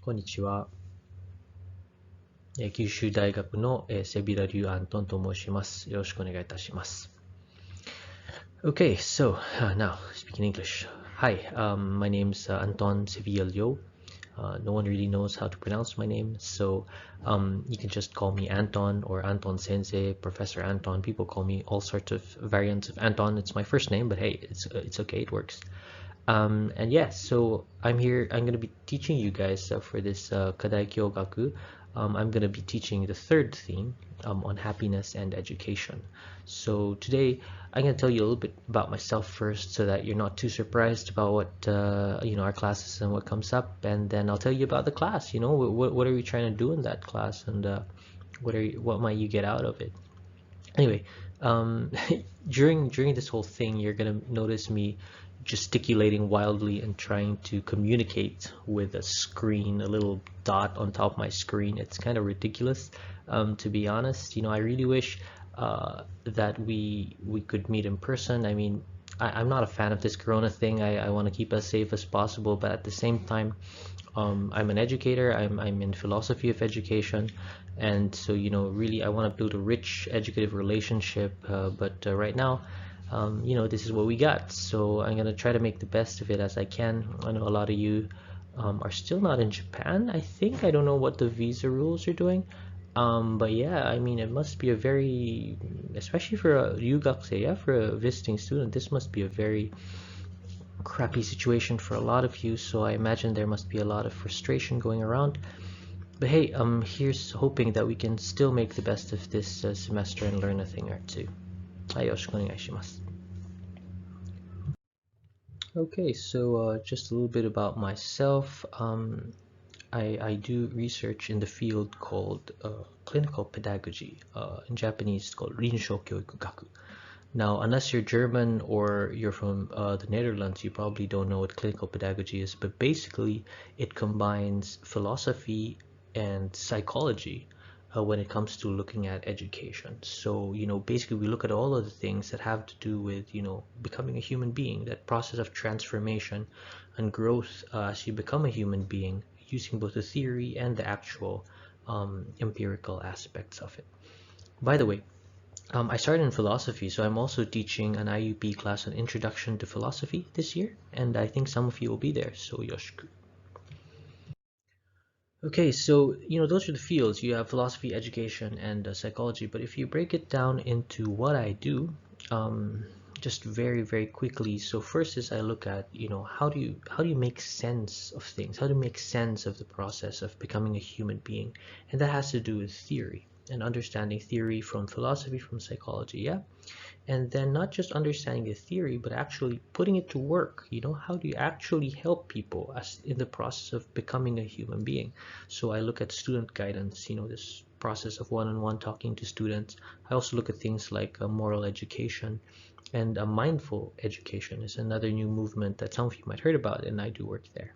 こんにちは。九州大学のセビラ・リュウ・アントンと申します。よろしくお願いいたします。Okay, so now speaking English. Hi, my name's Anton Sevilla-Liu. No one really knows how to pronounce my name, so you can just call me Anton or Anton Sensei, Professor Anton. People call me all sorts of variants of Anton. It's my first name, but hey, it's okay, it works. And yeah, so I'm here. I'm going to be teaching you guys for this Kadai Kyogaku. I'm going to be teaching the third theme on happiness and education. So today I'm going to tell you a little bit about myself first, so that you're not too surprised about what our classes and what comes up, and then I'll tell you about the class. What are we trying to do in that class, and what might you get out of it? Anyway, during this whole thing, you're gonna notice me gesticulating wildly and trying to communicate with a screen, a little dot on top of my screen. It's kind of ridiculous, to be honest. I really wish that we could meet in person. I mean, I'm not a fan of this Corona thing. I want to keep as safe as possible, but at the same time, I'm an educator. I'm in philosophy of education, and so really, I want to build a rich educative relationship. But right now, this is what we got. So I'm gonna try to make the best of it as I can. I know a lot of you are still not in Japan. I don't know what the visa rules are doing. But yeah, I mean, it must be a very, especially for a ryugakusei, yeah, for a visiting student, this must be a very crappy situation for a lot of you, so I imagine there must be a lot of frustration going around. But hey, here's hoping that we can still make the best of this semester and learn a thing or two. Hi, yoroshiku onegaishimasu. Okay, so just a little bit about myself. I do research in the field called clinical pedagogy. In Japanese, it's called Rinshou Kyoiku Gaku. Now, unless you're German or you're from the Netherlands, you probably don't know what clinical pedagogy is, but basically it combines philosophy and psychology when it comes to looking at education. So, basically we look at all of the things that have to do with, becoming a human being, that process of transformation and growth as you become a human being, using both the theory and the actual empirical aspects of it. By the way, I started in philosophy, so I'm also teaching an IUP class on Introduction to Philosophy this year, and I think some of you will be there, so yoshiku. Okay, so those are the fields. You have philosophy, education, and psychology, but if you break it down into what I do, um, just very, very quickly. So first is I look at, how do you make sense of things? How to make sense of the process of becoming a human being? And that has to do with theory and understanding theory from philosophy, from psychology, yeah? And then not just understanding the theory, but actually putting it to work. How do you actually help people as in the process of becoming a human being? So I look at student guidance, this process of one-on-one talking to students. I also look at things like moral education, and mindful education is another new movement that some of you might heard about, and I do work there.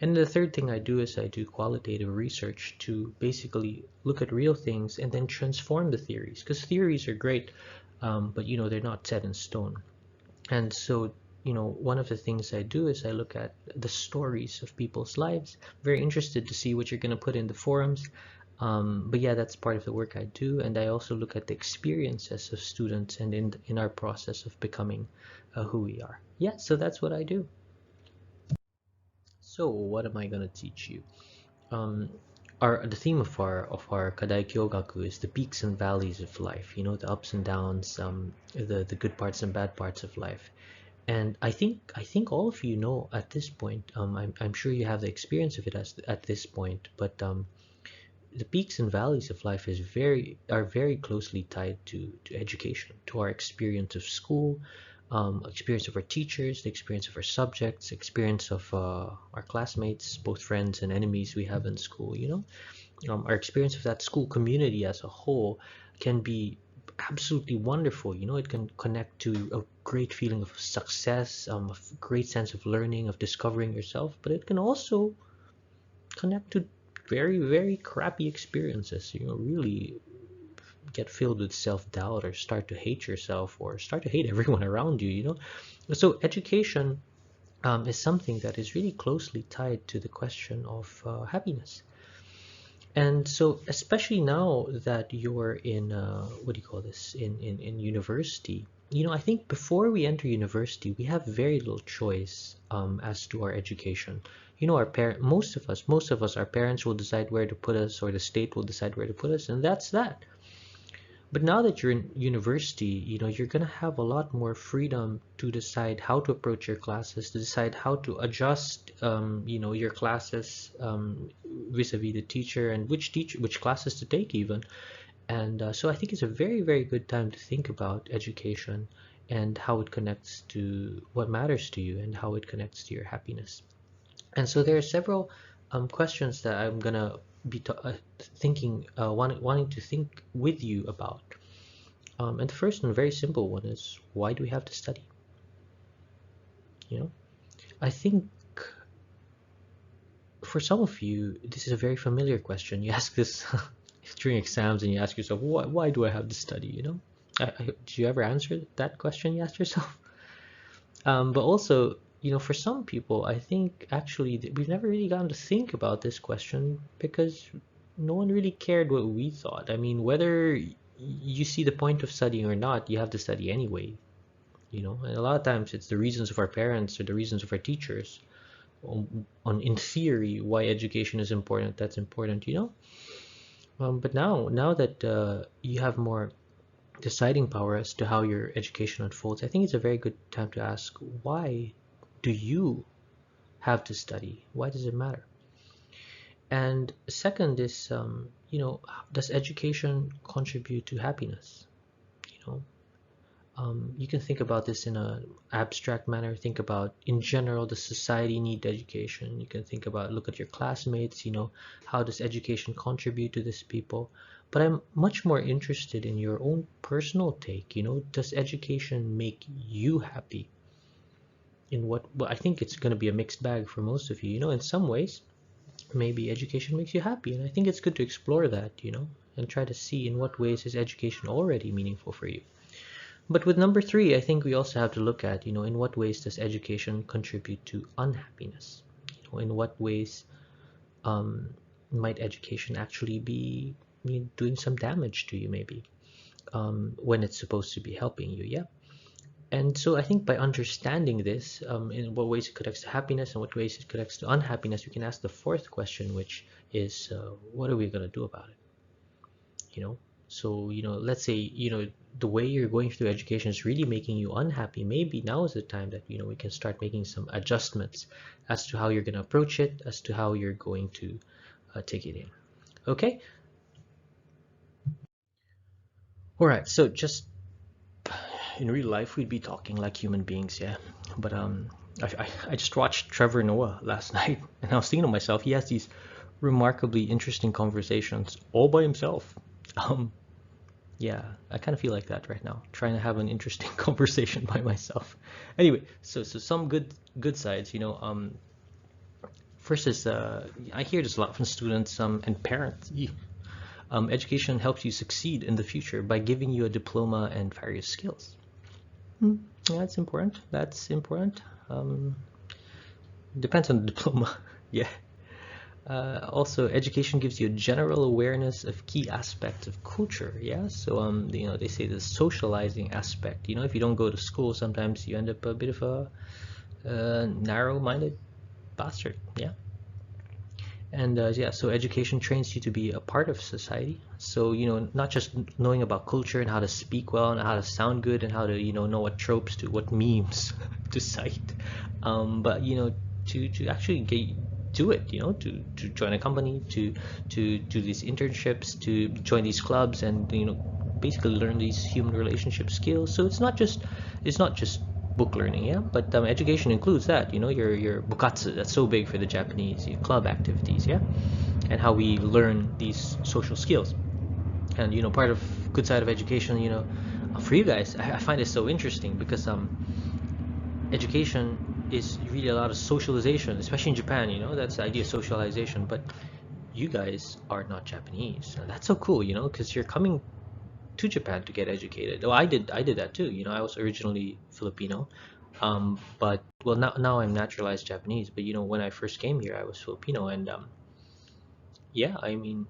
And the third thing I do is I do qualitative research to basically look at real things and then transform the theories, because theories are great, but they're not set in stone. And so one of the things I do is I look at the stories of people's lives. Very interested to see what you're going to put in the forums. But yeah, that's part of the work I do, and I also look at the experiences of students and in our process of becoming who we are. Yeah, so that's what I do. So what am I going to teach you? um, the theme of our Kadai Kyogaku is the peaks and valleys of life. The ups and downs, the good parts and bad parts of life. And I think all of you know at this point. I'm sure you have the experience of it at this point. But the peaks and valleys of life are very closely tied to education, to our experience of school, experience of our teachers, the experience of our subjects, experience of our classmates, both friends and enemies we have in school. Our experience of that school community as a whole can be absolutely wonderful. It can connect to a great feeling of success, a great sense of learning, of discovering yourself, but it can also connect to very, very crappy experiences. Really get filled with self-doubt, or start to hate yourself, or start to hate everyone around you. So education is something that is really closely tied to the question of happiness. And so, especially now that you're in, what do you call this, in university, I think before we enter university, we have very little choice as to our education. Most of us, our parents will decide where to put us, or the state will decide where to put us, and that's that. But now that you're in university, you're going to have a lot more freedom to decide how to approach your classes, to decide how to adjust, your classes vis-a-vis the teacher, and which classes to take even. And so I think it's a very, very good time to think about education and how it connects to what matters to you and how it connects to your happiness. And so there are several questions that I'm gonna be wanting to think with you about. And the first and very simple one is, why do we have to study? You know, I think for some of you, this is a very familiar question. You ask this during exams, and you ask yourself, why do I have to study? Do you ever answer that question you ask yourself? But also, for some people, I think actually that we've never really gotten to think about this question because no one really cared what we thought. I mean, whether you see the point of studying or not, you have to study anyway. And a lot of times it's the reasons of our parents or the reasons of our teachers on in theory why education is important. That's important. But now that you have more deciding power as to how your education unfolds, I think it's a very good time to ask, why do you have to study? Why does it matter? And second is, does education contribute to happiness? You know, you can think about this in an abstract manner. Think about, in general, does society need education? You can think about, look at your classmates, how does education contribute to these people? But I'm much more interested in your own personal take. Does education make you happy? In what, well, I think it's going to be a mixed bag for most of you. In some ways, maybe education makes you happy. And I think it's good to explore that, and try to see in what ways is education already meaningful for you. But with number three, I think we also have to look at, in what ways does education contribute to unhappiness? In what ways might education actually be doing some damage to you, maybe, when it's supposed to be helping you, yeah? And so I think by understanding this, in what ways it connects to happiness and what ways it connects to unhappiness, we can ask the fourth question, which is, what are we going to do about it? So, let's say, the way you're going through education is really making you unhappy. Maybe now is the time that, we can start making some adjustments as to how you're going to approach it, as to how you're going to take it in. Okay? All right. So just in real life, we'd be talking like human beings, yeah. But I just watched Trevor Noah last night, and I was thinking to myself, he has these remarkably interesting conversations all by himself. Yeah, I kind of feel like that right now, trying to have an interesting conversation by myself. Anyway, so some good sides, first is I hear this a lot from students and parents. Education helps you succeed in the future by giving you a diploma and various skills. Yeah, that's important. That's important. Depends on the diploma. Yeah. Also, education gives you a general awareness of key aspects of culture. Yeah. So, they say the socializing aspect. If you don't go to school, sometimes you end up a bit of a narrow-minded bastard. Yeah. And yeah, so education trains you to be a part of society. So, not just knowing about culture and how to speak well and how to sound good and how to, know what tropes to, what memes to cite, but, to actually do it, to join a company, to do these internships, to join these clubs, and, basically learn these human relationship skills. So it's not just book learning, yeah, but education includes that, your bukatsu, that's so big for the Japanese, your club activities, yeah, and how we learn these social skills. And part of good side of education, for you guys, I find it so interesting because education is really a lot of socialization, especially in Japan. That's the idea of socialization. But you guys are not Japanese. That's so cool, because you're coming to Japan to get educated. Oh, I did that too. I was originally Filipino, But well, now I'm naturalized Japanese, but when I first came here, I was Filipino, and yeah, I mean,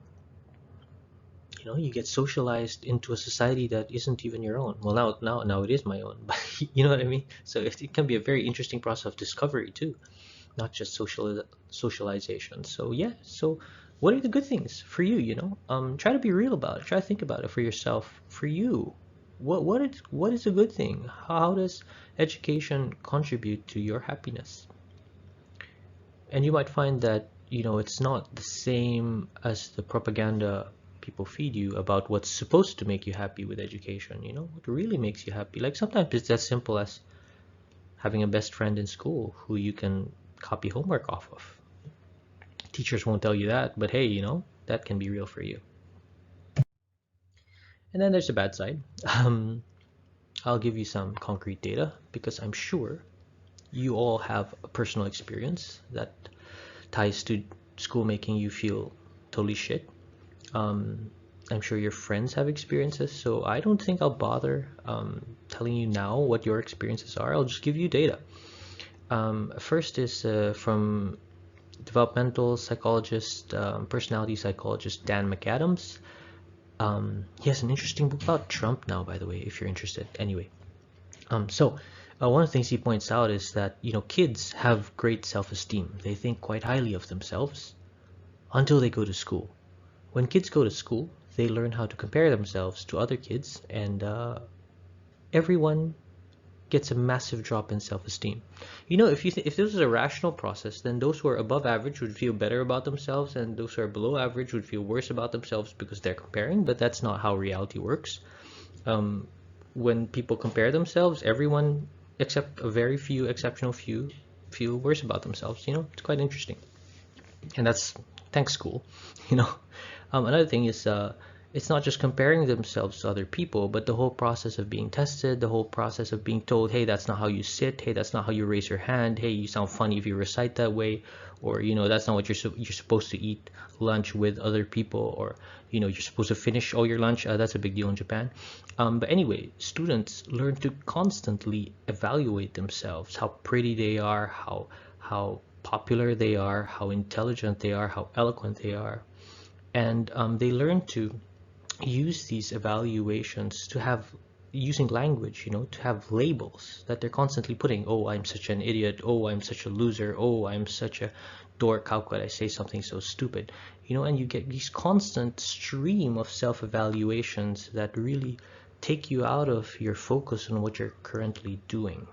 you get socialized into a society that isn't even your own. Well, now it is my own, but you know what I mean. So it can be a very interesting process of discovery too, not just socialization. So yeah, so what are the good things for you? Try to be real about it. Try to think about it for yourself. For you, what is a good thing? How does education contribute to your happiness? And you might find that it's not the same as the propaganda people feed you about what's supposed to make you happy with education. What really makes you happy, like sometimes it's as simple as having a best friend in school who you can copy homework off of. Teachers won't tell you that, but hey, that can be real for you. And then there's the bad side. um, I'll give you some concrete data because I'm sure you all have a personal experience that ties to school making you feel totally shit. um, I'm sure your friends have experiences, so I don't think I'll bother telling you now what your experiences are. I'll just give you data. First is from developmental psychologist, personality psychologist Dan McAdams. He has an interesting book about Trump now, by the way, if you're interested. Anyway, one of the things he points out is that kids have great self-esteem. They think quite highly of themselves until they go to school. When kids go to school, they learn how to compare themselves to other kids, and everyone gets a massive drop in self-esteem. If this was a rational process, then those who are above average would feel better about themselves, and those who are below average would feel worse about themselves because they're comparing. But that's not how reality works. Um, when people compare themselves, everyone except a very few exceptional few feel worse about themselves. It's quite interesting, and that's thanks school. You know, Another thing is it's not just comparing themselves to other people, but the whole process of being tested, the whole process of being told, hey, that's not how you sit, hey, that's not how you raise your hand, hey, you sound funny if you recite that way, or that's not what you're supposed to eat lunch with other people, or you're supposed to finish all your lunch. That's a big deal in Japan. But anyway, students learn to constantly evaluate themselves, how pretty they are, how popular they are, how intelligent they are, how eloquent they are, and they learn to use these evaluations to have using language, to have labels that they're constantly putting. Oh, I'm such an idiot. Oh, I'm such a loser. Oh, I'm such a dork. How could I say something so stupid? And you get these constant stream of self-evaluations that really take you out of your focus on what you're currently doing.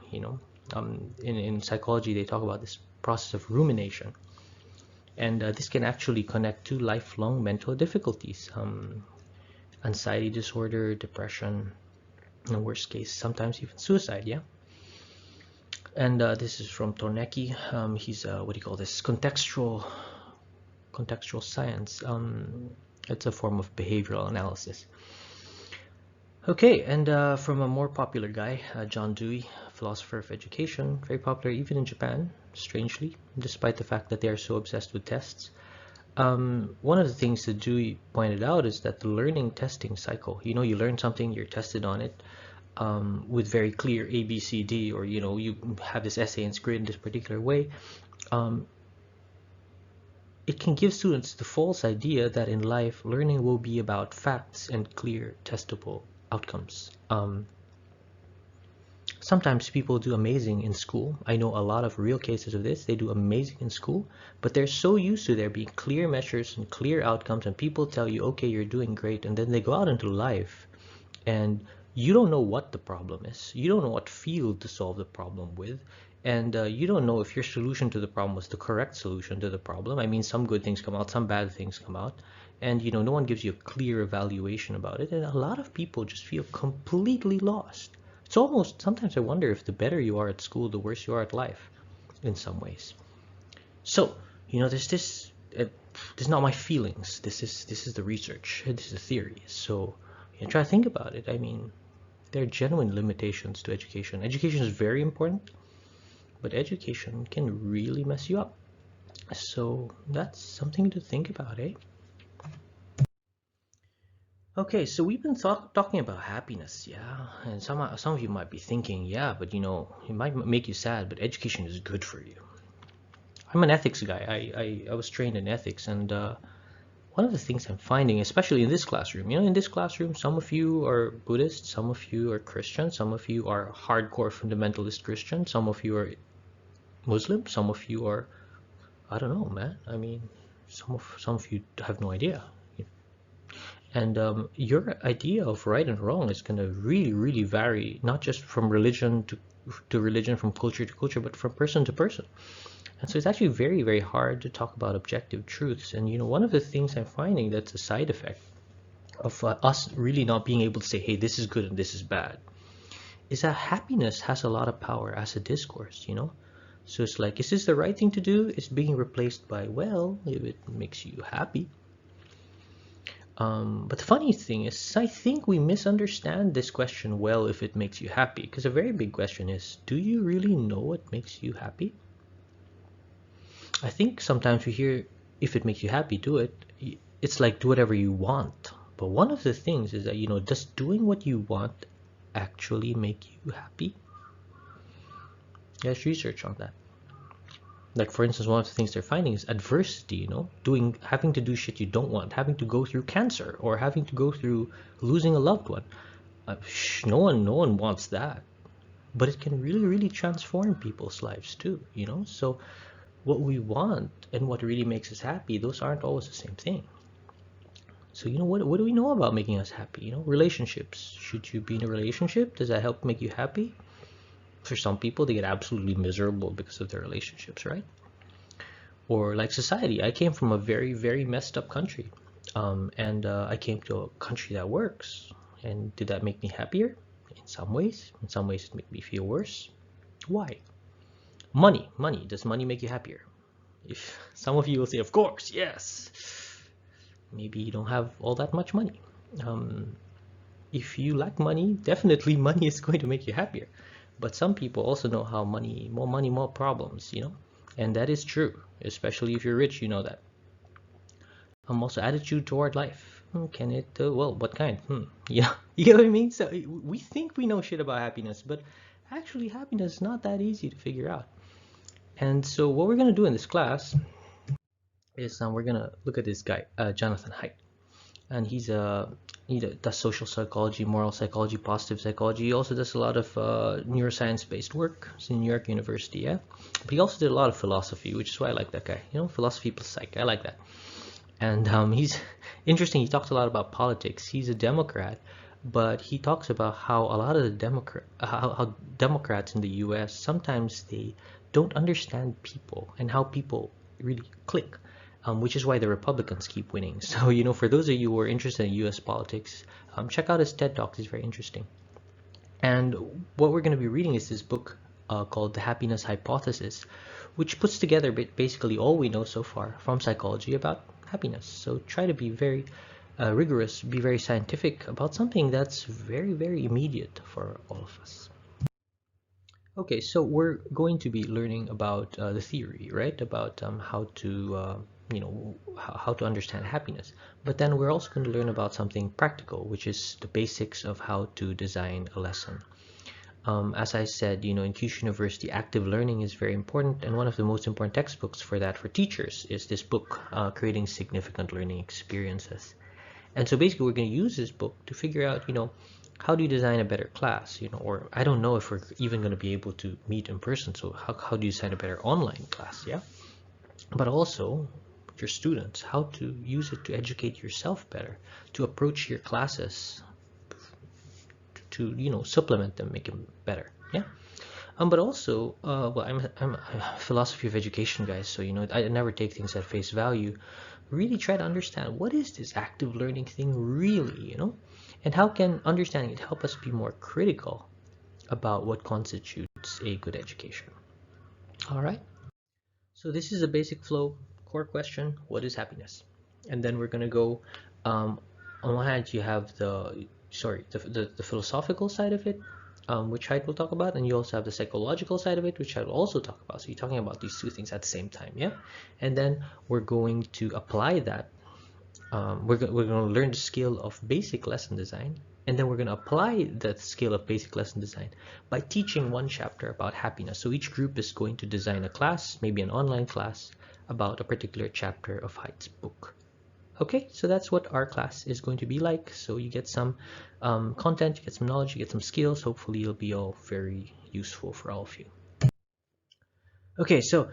In psychology, they talk about this process of rumination, and this can actually connect to lifelong mental difficulties, anxiety disorder, depression, in the worst case, sometimes even suicide. Yeah. And this is from Tornecki. He's what do you call this? Contextual science. It's a form of behavioral analysis. Okay, and from a more popular guy, John Dewey, philosopher of education, very popular even in Japan, strangely, despite the fact that they are so obsessed with tests. One of the things that Dewey pointed out is that the learning testing cycle, you learn something, you're tested on it with very clear A, B, C, D, or you have this essay and it's graded this particular way. It can give students the false idea that in life, learning will be about facts and clear, testable outcomes. Sometimes people do amazing in school. I know a lot of real cases of this. They do amazing in school, but they're so used to there being clear measures and clear outcomes, and people tell you, okay, you're doing great, and then they go out into life, and you don't know what the problem is. You don't know what field to solve the problem with, and you don't know if your solution to the problem was the correct solution to the problem. I mean, some good things come out, some bad things come out, and no one gives you a clear evaluation about it, and a lot of people just feel completely lost. It's almost, sometimes I wonder if the better you are at school, the worse you are at life in some ways. So, there's this, this is not my feelings. This is the research. This is the theory. So, try to think about it. I mean, there are genuine limitations to education. Education is very important, but education can really mess you up. So that's something to think about, eh? Okay, so we've been talking about happiness, yeah, and some of you might be thinking, yeah, but it might make you sad, but education is good for you. I'm an ethics guy. I was trained in ethics, and one of the things I'm finding, especially in this classroom, in this classroom, some of you are Buddhist, some of you are Christian, some of you are hardcore fundamentalist Christian, some of you are Muslim, some of you are, I don't know, man. I mean, some of you have no idea. And your idea of right and wrong is going to really, really vary, not just from religion to religion, from culture to culture, but from person to person. And so it's actually very, very hard to talk about objective truths. And one of the things I'm finding that's a side effect of us really not being able to say, hey, this is good and this is bad, is that happiness has a lot of power as a discourse. So it's like, is this the right thing to do? It's being replaced by, well, if it makes you happy. But the funny thing is, I think we misunderstand this question, well, if it makes you happy, because a very big question is, do you really know what makes you happy? I think sometimes we hear, if it makes you happy, do it. It's like do whatever you want. But one of the things is that, does doing what you want actually make you happy? There's research on that. Like, for instance, one of the things they're finding is adversity, having to do shit you don't want, having to go through cancer, or having to go through losing a loved one. No one wants that. But it can really, really transform people's lives too. So what we want and what really makes us happy, those aren't always the same thing. So what do we know about making us happy? Relationships. Should you be in a relationship? Does that help make you happy? For some people, they get absolutely miserable because of their relationships, right? Or like society. I came from a very, very messed up country. And I came to a country that works. And did that make me happier? In some ways. In some ways, it made me feel worse. Why? Money. Does money make you happier? If some of you will say, of course, yes. Maybe you don't have all that much money. If you lack money, definitely money is going to make you happier. But some people also know how more money, more problems. And that is true, especially if you're rich, you know that. Also attitude toward life. Can it, well, what kind? Yeah, you know what I mean? So we think we know shit about happiness, but actually happiness is not that easy to figure out. And so what we're going to do in this class is we're going to look at this guy, Jonathan Haidt. And he does social psychology, moral psychology, positive psychology. He also does a lot of neuroscience-based work. It's in New York University, yeah. But he also did a lot of philosophy, which is why I like that guy. Philosophy plus psych. I like that. And he's interesting. He talks a lot about politics. He's a Democrat, but he talks about how a lot of the how Democrats in the U.S. sometimes they don't understand people and how people really click. Which is why the Republicans keep winning. So, for those of you who are interested in U.S. politics, check out his TED Talk. It's very interesting. And what we're going to be reading is this book called The Happiness Hypothesis, which puts together basically all we know so far from psychology about happiness. So try to be very rigorous, be very scientific about something that's very, very immediate for all of us. Okay, so we're going to be learning about the theory, right? About how to, how to understand happiness. But then we're also going to learn about something practical, which is the basics of how to design a lesson. As I said, in Kyushu University, active learning is very important, and one of the most important textbooks for that for teachers is this book, Creating Significant Learning Experiences. And so basically we're going to use this book to figure out, how do you design a better class, or I don't know if we're even going to be able to meet in person, so how do you design a better online class, yeah? But also your students, how to use it to educate yourself better, to approach your classes, to supplement them, make them better, yeah? But also, well, I'm a philosophy of education guy, so I never take things at face value. Really try to understand what is this active learning thing really, and how can understanding it help us be more critical about what constitutes a good education. All right. So this is a basic flow core question: what is happiness? And then we're gonna go. On one hand, you have the philosophical side of it, which Hyde will talk about, and you also have the psychological side of it, which I will also talk about. So you're talking about these two things at the same time, yeah? And then we're going to apply that we're going to learn the skill of basic lesson design, and then we're going to apply the skill of basic lesson design by teaching one chapter about happiness. So each group is going to design a class, maybe an online class, about a particular chapter of Haid's book. Okay, so that's what our class is going to be like. So you get some content, you get some knowledge, you get some skills. Hopefully it'll be all very useful for all of you. Okay, so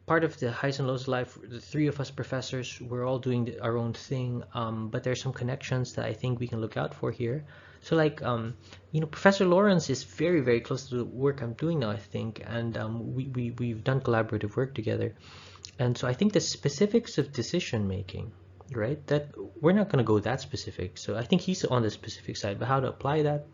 part of the highs and lows of life, the three of us professors, we're all doing our own thing, but there's some connections that I think we can look out for here. So like, Professor Lawrence is very, very close to the work I'm doing now, I think, and we've done collaborative work together. And so I think the specifics of decision making, right, that we're not going to go that specific. So I think he's on the specific side, but how to apply that,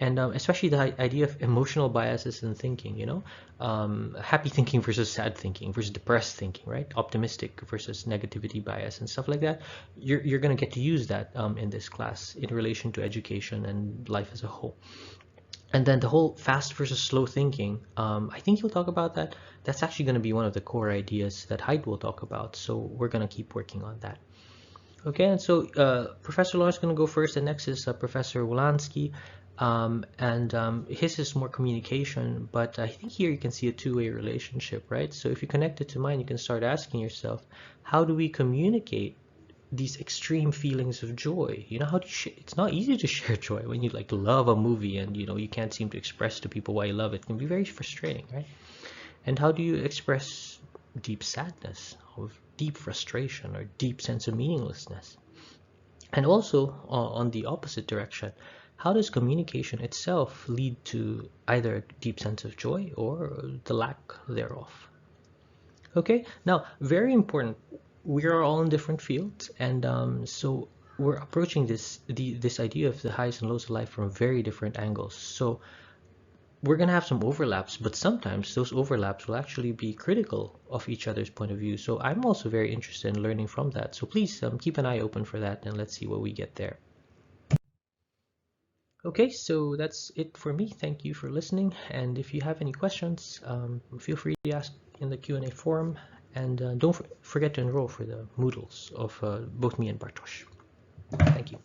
and especially the idea of emotional biases in thinking, happy thinking versus sad thinking versus depressed thinking, right? Optimistic versus negativity bias and stuff like that. You're going to get to use that in this class in relation to education and life as a whole. And then the whole fast versus slow thinking, I think he'll talk about that. That's actually going to be one of the core ideas that Hyde will talk about. So we're going to keep working on that. Okay, and so Professor Lawrence is going to go first, and next is Professor Wolanski. His is more communication, but I think here you can see a two-way relationship, right? So if you connect it to mine, you can start asking yourself, how do we communicate these extreme feelings of joy? How do you it's not easy to share joy when you like love a movie and you can't seem to express to people why you love it. It can be very frustrating, right? And how do you express deep sadness or deep frustration or deep sense of meaninglessness? And also on the opposite direction, how does communication itself lead to either a deep sense of joy or the lack thereof? Okay, now very important, we are all in different fields, and so we're approaching this idea of the highs and lows of life from very different angles. So we're going to have some overlaps, but sometimes those overlaps will actually be critical of each other's point of view. So I'm also very interested in learning from that. So please keep an eye open for that, and let's see what we get there. Okay, so that's it for me. Thank you for listening. And if you have any questions, feel free to ask in the Q&A forum. And don't forget to enroll for the Moodles of both me and Bartosz. Thank you.